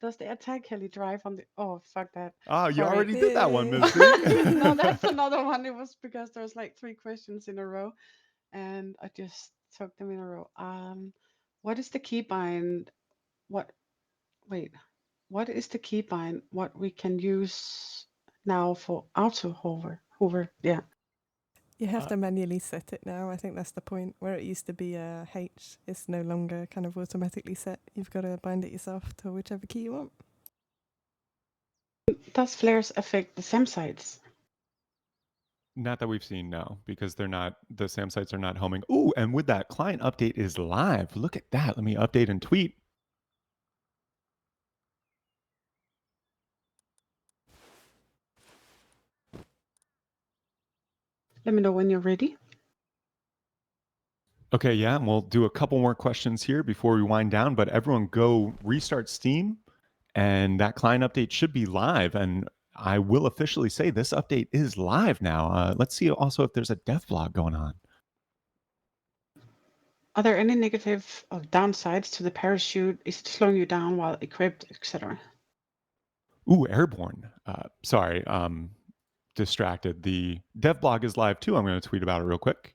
Does the attack heli drive on the... Oh, fuck that. Oh, you Sorry. already did that one, Misty. No, that's another one. It was because there's like 3 questions in a row, and I just took them in a row. What is the keybind? Wait. What is the keybind? What we can use now for auto hover? Yeah. You have to manually set it now. I think that's the point. Where it used to be a H, it's no longer kind of automatically set. You've got to bind it yourself to whichever key you want. Does flares affect the SAM sites? Not that we've seen, no, because they're not, the SAM sites are not homing. Ooh, and with that, client update is live. Look at that. Let me update and tweet. Let me know when you're ready. Okay, yeah, and we'll do a couple more questions here before we wind down, but everyone go restart Steam, and that client update should be live. And I will officially say this update is live now. Let's see also if there's a dev blog going on. Are there any negative or downsides to the parachute? Is it slowing you down while equipped, etc.? Ooh, airborne. Sorry, distracted. The dev blog is live too. I'm going to tweet about it real quick.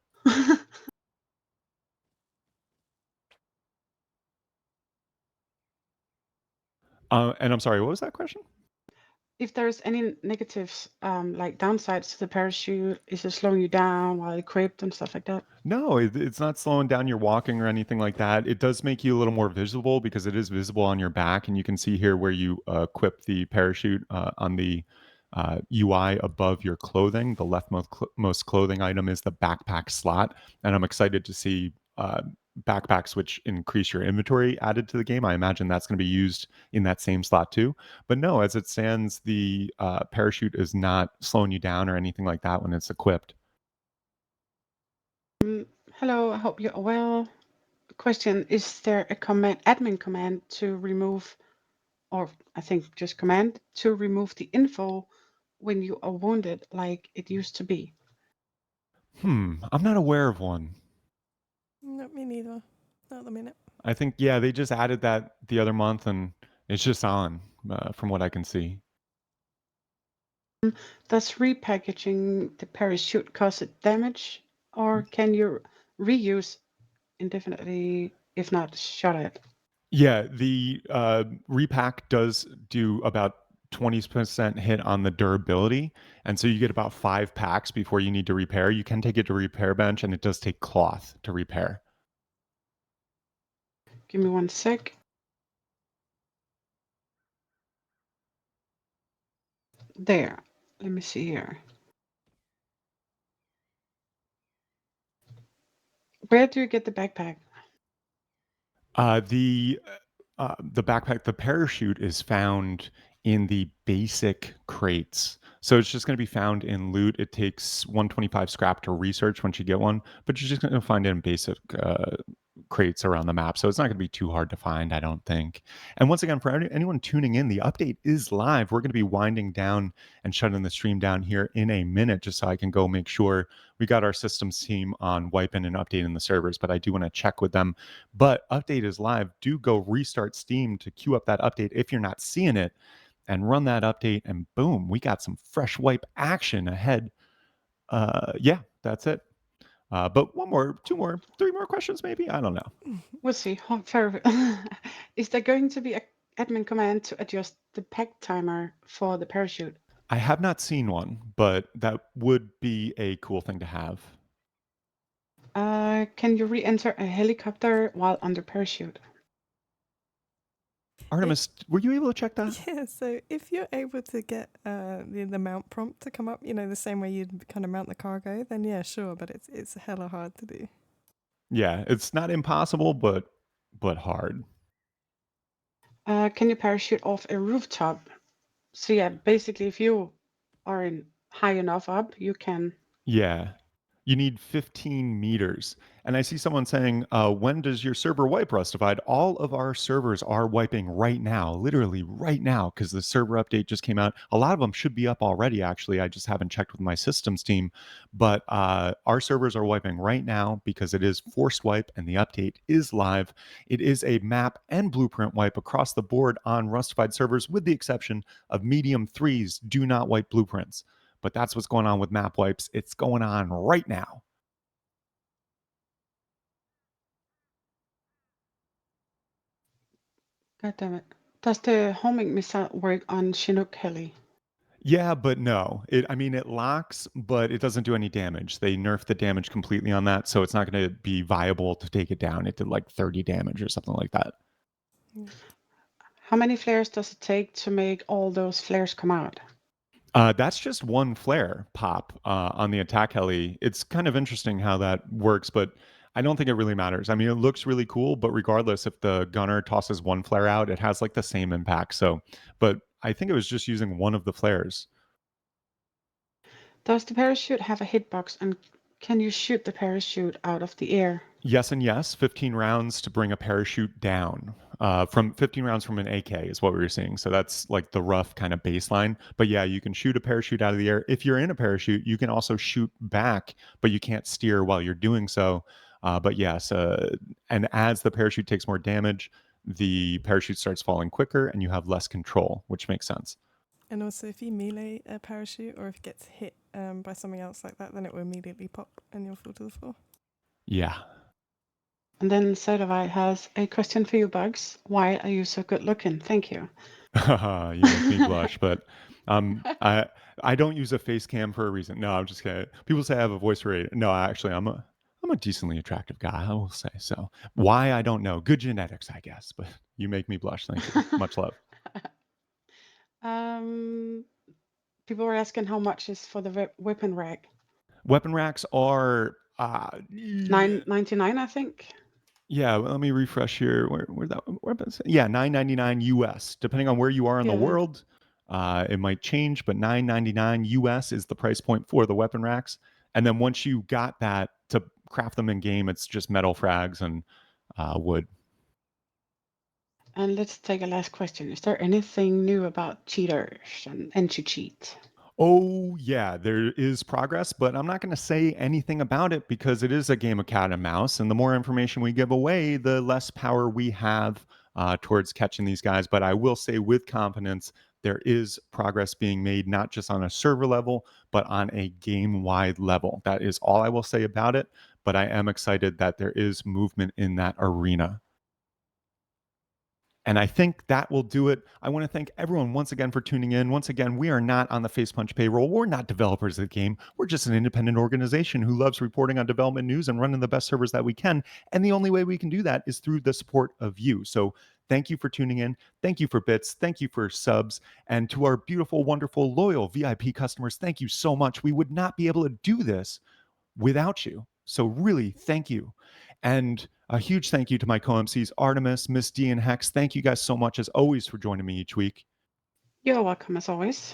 And I'm sorry, what was that question? If there's any negatives, like downsides to the parachute, is it slowing you down while equipped and stuff like that? No, it's not slowing down your walking or anything like that. It does make you a little more visible because it is visible on your back, and you can see here where you equip the parachute on the UI above your clothing. The leftmost clothing item is the backpack slot, and I'm excited to see backpacks which increase your inventory added to the game. I imagine that's going to be used in that same slot too. But no, as it stands, the parachute is not slowing you down or anything like that when it's equipped. Hello, I hope you're well. Question, is there a admin command to remove, or I think just command, to remove the info when you are wounded like it used to be? I'm not aware of one. Not me neither. Not at the minute. I think, yeah, they just added that the other month and it's just on from what I can see. Does repackaging the parachute cause it damage, or can you reuse indefinitely if not shot at? Yeah, the repack does do about 20% hit on the durability. And so you get about 5 packs before you need to repair. You can take it to repair bench, and it does take cloth to repair. Give me 1 sec. There. Let me see here. Where do you get the backpack? The backpack, the parachute is found in the basic crates. So it's just going to be found in loot. It takes 125 scrap to research once you get one, but you're just going to find it in basic crates around the map. So it's not going to be too hard to find, I don't think. And once again, for anyone tuning in, the update is live. We're going to be winding down and shutting the stream down here in a minute, just so I can go make sure we got our systems team on wiping and updating the servers. But I do want to check with them. But update is live. Do go restart Steam to queue up that update if you're not seeing it, and run that update, and boom, we got some fresh wipe action ahead. Yeah, that's it. But one more, two more, three more questions, maybe? I don't know. We'll see. Is there going to be an admin command to adjust the pack timer for the parachute? I have not seen one, but that would be a cool thing to have. Can you re-enter a helicopter while under parachute? Artemis, were you able to check that? Yeah, so if you're able to get the mount prompt to come up, the same way you'd kind of mount the cargo, then yeah, sure, but it's hella hard to do. Yeah, it's not impossible, but hard. Can you parachute off a rooftop? So yeah, basically if you are in high enough up, you can. Yeah. You need 15 meters. And I see someone saying, when does your server wipe, Rustafied? All of our servers are wiping right now, literally right now, because the server update just came out. A lot of them should be up already, actually. I just haven't checked with my systems team. But our servers are wiping right now because it is forced wipe and the update is live. It is a map and blueprint wipe across the board on Rustafied servers, with the exception of medium 3s do not wipe blueprints. But that's what's going on with map wipes. It's going on right now. God damn it. Does the homing missile work on Chinook heli? Yeah, but no. I mean, it locks, but it doesn't do any damage. They nerfed the damage completely on that, so it's not going to be viable to take it down. It did like 30 damage or something like that. How many flares does it take to make all those flares come out? That's just one flare pop on the attack heli. It's kind of interesting how that works, but I don't think it really matters. I mean, it looks really cool, but regardless, if the gunner tosses one flare out, it has like the same impact. So, but I think it was just using one of the flares. Does the parachute have a hitbox, and can you shoot the parachute out of the air? Yes and yes. 15 rounds to bring a parachute down. From 15 rounds from an AK is what we were seeing. So that's like the rough kind of baseline. But yeah, you can shoot a parachute out of the air. If you're in a parachute, you can also shoot back, but you can't steer while you're doing so. But yes, and as the parachute takes more damage, the parachute starts falling quicker and you have less control, which makes sense. And also, if you melee a parachute or if it gets hit by something else like that, then it will immediately pop and you'll fall to the floor. Yeah. And then Certified has a question for you, Bugs. Why are you so good looking? Thank you. You make me blush, but I don't use a face cam for a reason. No, I'm just kidding. People say I have a voice for it. No, actually, I'm a decently attractive guy. I will say so. Why I don't know. Good genetics, I guess. But you make me blush. Thank you. Much love. People were asking how much is for the weapon rack. Weapon racks are $9.99, I think. Yeah, well, let me refresh here. Yeah, $9.99 US. Depending on where you are in the Yeah. world, it might change, but $9.99 US is the price point for the weapon racks. And then once you got that to craft them in game, it's just metal frags and wood. And let's take a last question. Is there anything new about cheaters and to cheat? Oh, yeah, there is progress, but I'm not going to say anything about it because it is a game of cat and mouse. And the more information we give away, the less power we have towards catching these guys. But I will say with confidence, there is progress being made, not just on a server level, but on a game wide level. That is all I will say about it. But I am excited that there is movement in that arena. And I think that will do it. I want to thank everyone once again for tuning in. Once again, we are not on the Face Punch payroll. We're not developers of the game. We're just an independent organization who loves reporting on development news and running the best servers that we can. And the only way we can do that is through the support of you. So thank you for tuning in. Thank you for bits. Thank you for subs. And to our beautiful, wonderful, loyal VIP customers, thank you so much. We would not be able to do this without you. So really, thank you. And a huge thank you to my co-MCs, Artemis, Miss D, and Hex. Thank you guys so much, as always, for joining me each week. You're welcome, as always.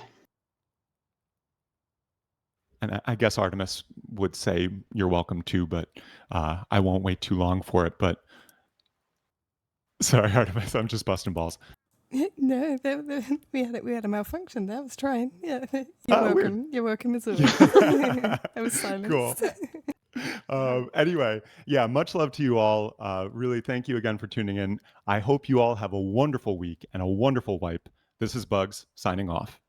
And I guess Artemis would say you're welcome too, but I won't wait too long for it. But sorry, Artemis, I'm just busting balls. No, we had a malfunction there. I was trying. Yeah, you're welcome. Weird. You're welcome as always. I was silenced. Cool. Anyway, yeah, much love to you all. Really, thank you again for tuning in. I hope you all have a wonderful week and a wonderful wipe. This is Bugs signing off.